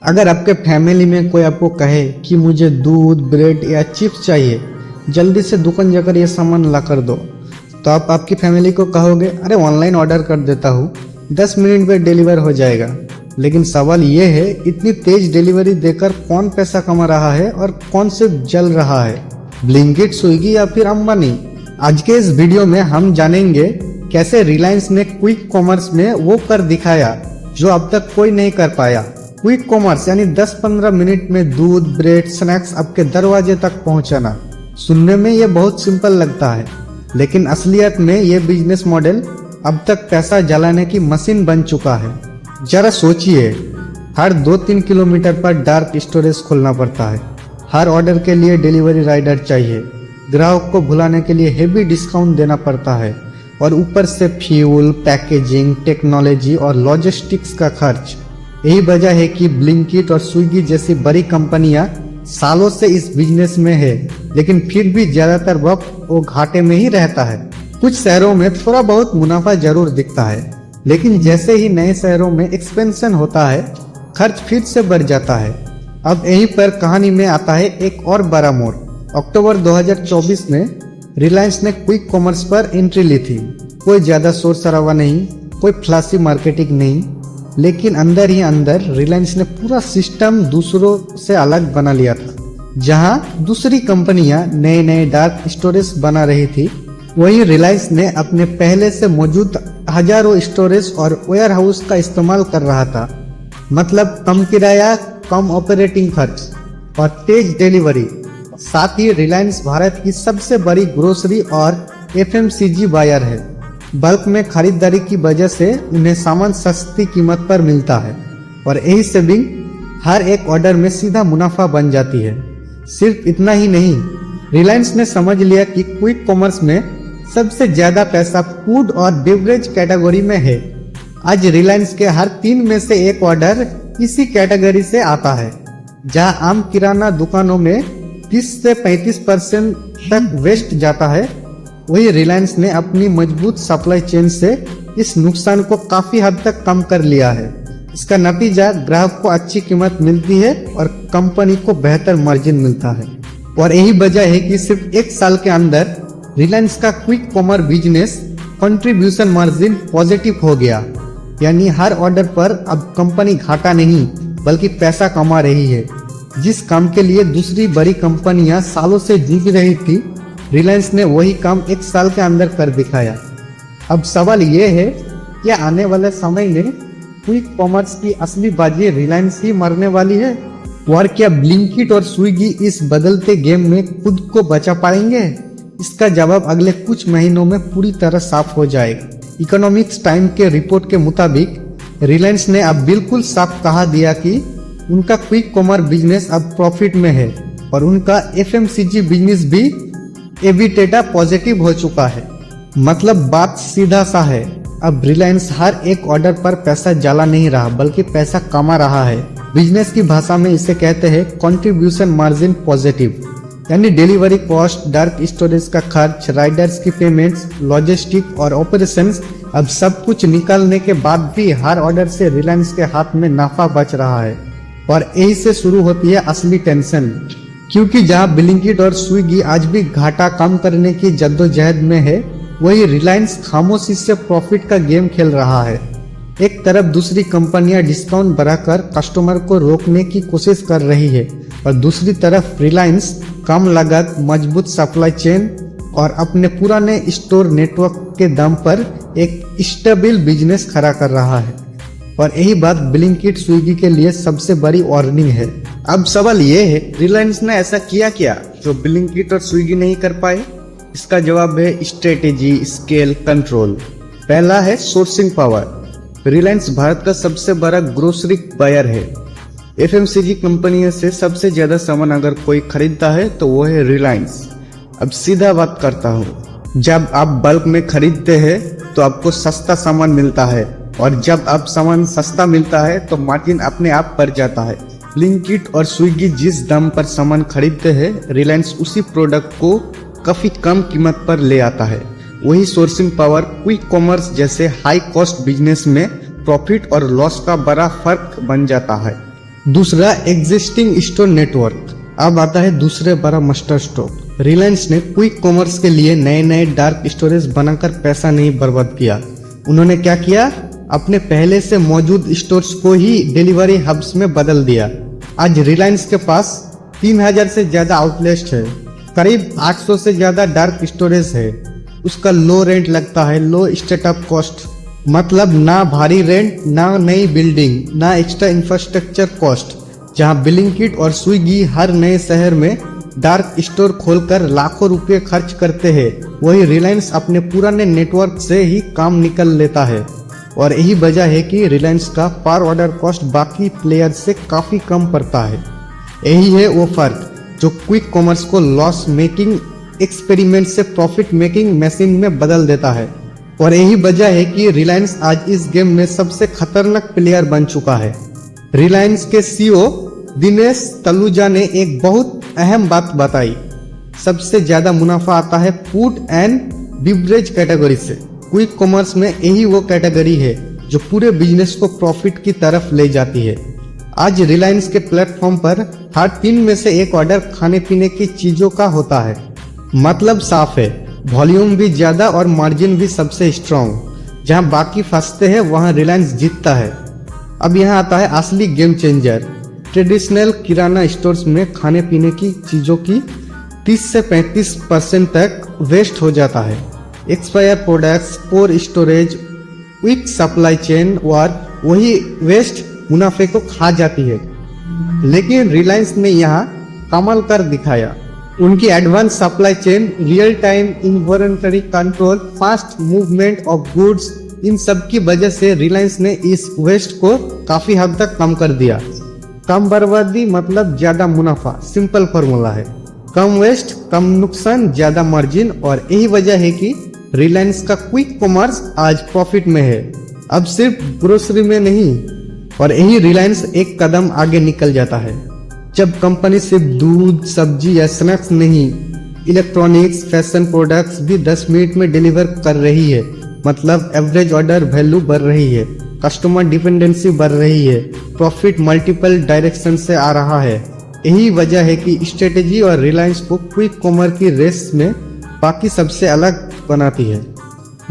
अगर आपके फैमिली में कोई आपको कहे कि मुझे दूध, ब्रेड या चिप्स चाहिए, जल्दी से दुकान जाकर ये सामान ला कर दो, तो आप आपकी फैमिली को कहोगे अरे ऑनलाइन ऑर्डर कर देता हूँ, 10 मिनट में डिलीवर हो जाएगा। लेकिन सवाल ये है, इतनी तेज डिलीवरी देकर कौन पैसा कमा रहा है और कौन से जल रहा है, ब्लिंकिट, स्विगी या फिर अंबानी? आज के इस वीडियो में हम जानेंगे कैसे रिलायंस ने क्विक कॉमर्स में वो कर दिखाया जो अब तक कोई नहीं कर पाया। क्विक कॉमर्स यानी 10-15 मिनट में दूध, ब्रेड, स्नैक्स आपके दरवाजे तक पहुंचाना। सुनने में ये बहुत सिंपल लगता है, लेकिन असलियत में ये बिजनेस मॉडल अब तक पैसा जलाने की मशीन बन चुका है। जरा सोचिए, हर 2-3 किलोमीटर पर डार्क स्टोरेज खोलना पड़ता है, हर ऑर्डर के लिए डिलीवरी राइडर चाहिए, ग्राहक को भुलाने के लिए हेवी डिस्काउंट देना पड़ता है, और ऊपर से फ्यूल, पैकेजिंग, टेक्नोलॉजी और लॉजिस्टिक्स का खर्च। यही वजह है कि ब्लिंकिट और स्विगी जैसी बड़ी कंपनियां सालों से इस बिजनेस में है, लेकिन फिर भी ज्यादातर वक्त वो घाटे में ही रहता है। कुछ शहरों में थोड़ा बहुत मुनाफा जरूर दिखता है, लेकिन जैसे ही नए शहरों में एक्सपेंशन होता है, खर्च फिर से बढ़ जाता है। अब यहीं पर कहानी में आता है एक और बड़ा मोड़। अक्टूबर 2024 में रिलायंस ने क्विक कॉमर्स पर एंट्री ली थी। कोई ज्यादा शोर शराबा नहीं, कोई फ्लैशी मार्केटिंग नहीं, लेकिन अंदर ही अंदर रिलायंस ने पूरा सिस्टम दूसरों से अलग बना लिया था। जहां दूसरी कंपनियां नए नए डार्क स्टोरेज बना रही थी, वहीं रिलायंस ने अपने पहले से मौजूद हजारों स्टोरेज और वेयर हाउस का इस्तेमाल कर रहा था। मतलब कम किराया, कम ऑपरेटिंग खर्च और तेज डिलीवरी। साथ ही रिलायंस भारत की सबसे बड़ी ग्रोसरी और FMCG बायर है। बल्क में खरीदारी की वजह से उन्हें सामान सस्ती कीमत पर मिलता है, और यही सेविंग हर एक ऑर्डर में सीधा मुनाफा बन जाती है। सिर्फ इतना ही नहीं, रिलायंस ने समझ लिया कि क्विक कॉमर्स में सबसे ज्यादा पैसा फूड और बेवरेज कैटेगरी में है। आज रिलायंस के हर 3 में से 1 ऑर्डर इसी कैटेगरी से आता है। जहां आम किराना दुकानों में 30 से 35% तक वेस्ट जाता है, वही रिलायंस ने अपनी मजबूत सप्लाई चेन से इस नुकसान को काफी हद तक कम कर लिया है। इसका नतीजा ग्राहक को अच्छी कीमत मिलती है और कंपनी को बेहतर मार्जिन मिलता है। और यही वजह है कि सिर्फ 1 साल के अंदर रिलायंस का quick commerce business contribution margin positive हो गया। यानी हर ऑर्डर पर अब कंपनी घाटा नहीं बल्कि पैसा कमा रही है। जिस काम के लिए दूसरी बड़ी कंपनियां सालों से जूझ रही थी, रिलायंस ने वही काम 1 साल के अंदर कर दिखाया। अब सवाल ये है, क्या आने वाले समय में क्विक कॉमर्स की असली बाजी रिलायंस ही मरने वाली है? और क्या ब्लिंकिट और स्विगी इस बदलते गेम में खुद को बचा पाएंगे? इसका जवाब अगले कुछ महीनों में पूरी तरह साफ हो जाएगा। इकोनॉमिक्स टाइम के रिपोर्ट के मुताबिक रिलायंस ने अब बिल्कुल साफ कहा दिया कि उनका क्विक कॉमर्स बिजनेस अब प्रॉफिट में है, और उनका FMCG बिजनेस भी एबिटेडा पॉजिटिव हो चुका है। मतलब बात सीधा सा है, अब रिलायंस हर एक ऑर्डर पर पैसा जला नहीं रहा बल्कि पैसा कमा रहा है। बिजनेस की भाषा में इसे कहते हैं कंट्रीब्यूशन मार्जिन पॉजिटिव। यानी डिलीवरी कॉस्ट, डार्क स्टोरेज का खर्च, राइडर्स की पेमेंट्स, लॉजिस्टिक और ऑपरेशंस, अब सब कुछ निकालने के बाद भी हर ऑर्डर से रिलायंस के हाथ में नाफा बच रहा है। और यही से शुरू होती है असली टेंशन, क्योंकि जहां ब्लिंकिट और स्विगी आज भी घाटा कम करने की जद्दोजहद में है, वही रिलायंस खामोशी से प्रॉफिट का गेम खेल रहा है। एक तरफ दूसरी कंपनियां डिस्काउंट बढ़ाकर कस्टमर को रोकने की कोशिश कर रही है, और दूसरी तरफ रिलायंस कम लागत, मजबूत सप्लाई चेन और अपने पुराने स्टोर नेटवर्क के दम पर एक स्टेबल बिजनेस खड़ा कर रहा है। और यही बात ब्लिंकिट, स्विगी के लिए सबसे बड़ी वार्निंग है। अब सवाल ये है, रिलायंस ने ऐसा किया क्या जो ब्लिंकिट और स्विगी नहीं कर पाए? इसका जवाब है स्ट्रेटेजी, स्केल, कंट्रोल। पहला है सोर्सिंग पावर। रिलायंस भारत का सबसे बड़ा ग्रोसरी बायर है। FMCG कंपनियों से सबसे ज्यादा सामान अगर कोई खरीदता है तो वो है रिलायंस। अब सीधा बात करता हूँ, जब आप बल्क में खरीदते हैं तो आपको सस्ता सामान मिलता है, और जब आप सामान सस्ता मिलता है तो मार्जिन अपने आप बढ़ जाता है। ब्लिंकिट और स्विगी जिस दाम पर सामान खरीदते हैं, रिलायंस उसी प्रोडक्ट को काफी कम कीमत पर ले आता है। वही सोर्सिंग पावर क्विक कॉमर्स जैसे हाई कॉस्ट बिजनेस में प्रॉफिट और लॉस का बड़ा फर्क बन जाता है। दूसरा, एग्जिस्टिंग स्टोर नेटवर्क। अब आता है दूसरे बड़ा मास्टर स्ट्रोक। रिलायंस ने क्विक कॉमर्स के लिए नए नए डार्क स्टोरेज बनाकर पैसा नहीं बर्बाद किया। उन्होंने क्या किया, अपने पहले से मौजूद स्टोर्स को ही डिलीवरी हब्स में बदल दिया। आज रिलायंस के पास 3000 से ज्यादा आउटलेट्स है, करीब 800 से ज्यादा डार्क स्टोरेज है। उसका लो रेंट लगता है, लो स्टार्टअप कॉस्ट, मतलब ना भारी रेंट, ना नई बिल्डिंग, ना एक्स्ट्रा इंफ्रास्ट्रक्चर कॉस्ट। जहां ब्लिंकिट और स्विगी हर नए शहर में डार्क स्टोर खोलकर लाखों रुपए खर्च करते हैं, वही रिलायंस अपने पुराने नेटवर्क से ही काम निकल लेता है। और यही वजह है कि रिलायंस का पर ऑर्डर कॉस्ट बाकी प्लेयर से काफी कम पड़ता है। यही है वो फर्क जो क्विक कॉमर्स को लॉस मेकिंग एक्सपेरिमेंट से प्रॉफिट मेकिंग मशीन में बदल देता है। और यही वजह है कि रिलायंस आज इस गेम में सबसे खतरनाक प्लेयर बन चुका है। रिलायंस के सीईओ दिनेश तलूजा ने एक बहुत अहम बात बताई, सबसे ज्यादा मुनाफा आता है फूड एंड बिवरेज कैटेगरी से। क्विक कॉमर्स में यही वो कैटेगरी है जो पूरे बिजनेस को प्रॉफिट की तरफ ले जाती है। आज रिलायंस के प्लेटफॉर्म पर हर 3 में से 1 ऑर्डर खाने पीने की चीजों का होता है। मतलब साफ है, वॉल्यूम भी ज्यादा और मार्जिन भी सबसे स्ट्रॉन्ग। जहां बाकी फंसते हैं वहां रिलायंस जीतता है। अब यहाँ आता है असली गेम चेंजर। ट्रेडिशनल किराना स्टोर्स में खाने पीने की चीजों की 30 से 35% तक वेस्ट हो जाता है। एक्सपायर प्रोडक्ट्स, पोर स्टोरेज, वीक सप्लाई चेन और वही वेस्ट मुनाफे को खा जाती है। लेकिन रिलायंस ने यहाँ कमाल कर दिखाया। उनकी advance supply chain, real time inventory control, fast movement of goods, इन सब की वजह से रिलायंस ने इस वेस्ट को काफी हद तक कम कर दिया। कम बर्बादी मतलब ज्यादा मुनाफा, सिंपल फॉर्मूला है। कम वेस्ट, कम नुकसान, ज्यादा मार्जिन। और यही वजह है कि रिलायंस का क्विक कॉमर्स आज प्रॉफिट में है, अब सिर्फ ग्रोसरी में नहीं। और यही रिलायंस एक कदम आगे निकल जाता है। जब कंपनी सिर्फ दूध, सब्जी या स्नैक्स नहीं, इलेक्ट्रॉनिक्स, फैशन प्रोडक्ट्स भी 10 मिनट में डिलीवर कर रही है, मतलब एवरेज ऑर्डर वैल्यू बढ़ रही है, कस्टमर डिपेंडेंसी बढ़ रही है, प्रॉफिट मल्टीपल डायरेक्शन से आ रहा है। यही वजह है कि स्ट्रेटेजी और रिलायंस को क्विक कॉमर्स की रेस में बाकी सबसे अलग बनाती है।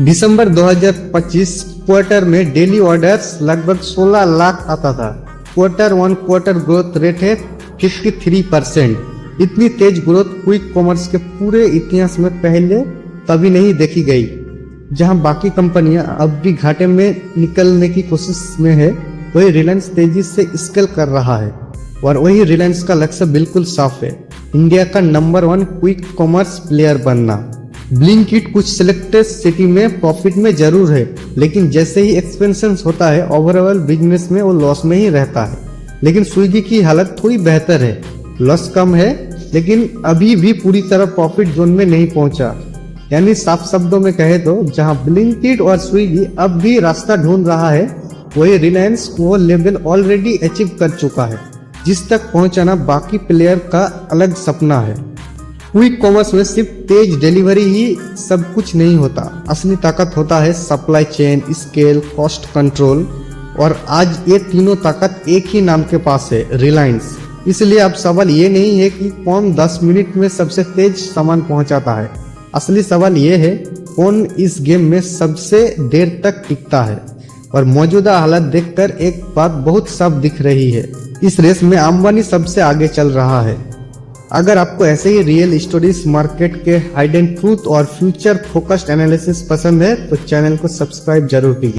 दिसंबर 2025 क्वार्टर में डेली ऑर्डर्स लगभग 16 लाख आता था। क्वार्टर ग्रोथ रेट है 53%। इतनी तेज ग्रोथ क्विक कॉमर्स के पूरे इतिहास में पहले कभी नहीं देखी गई। जहां बाकी कंपनियां अब भी घाटे में निकलने की कोशिश में है, वही रिलायंस तेजी से स्केल कर रहा है। और वही रिलायंस का लक्ष्य बिल्कुल साफ है, इंडिया का नंबर 1 क्विक कॉमर्स प्लेयर बनना। ब्लिंकिट कुछ सिलेक्टेड सिटी में प्रॉफिट में जरूर है, लेकिन जैसे ही एक्सपेंशन होता है ओवरऑल बिजनेस में वो लॉस में ही रहता है। लेकिन स्विगी की हालत थोड़ी बेहतर है, लॉस कम है लेकिन अभी भी पूरी तरह प्रॉफिट जोन में नहीं पहुंचा। यानी साफ शब्दों में कहे तो जहां ब्लिंकिट और स्विगी अब भी रास्ता ढूंढ रहा है, वही रिलायंस वो लेवल ऑलरेडी अचीव कर चुका है जिस तक पहुंचाना बाकी प्लेयर का अलग सपना है। क्विक कॉमर्स में सिर्फ तेज डिलीवरी ही सब कुछ नहीं होता, असली ताकत होता है supply chain, scale, cost control. और आज ये तीनों ताकत एक ही नाम के पास है, रिलायंस। इसलिए अब सवाल ये नहीं है कि कौन 10 मिनट में सबसे तेज सामान पहुंचाता है, असली सवाल ये है कौन इस गेम में सबसे देर तक टिकता है। और मौजूदा हालत देखकर एक बात बहुत साफ दिख रही है, इस रेस में अंबानी सबसे आगे चल रहा है। अगर आपको ऐसे ही रियल स्टोरीज, मार्केट के हाइडन ट्रूथ और फ्यूचर फोकस्ड एनालिसिस पसंद है तो चैनल को सब्सक्राइब जरूर कीजिए।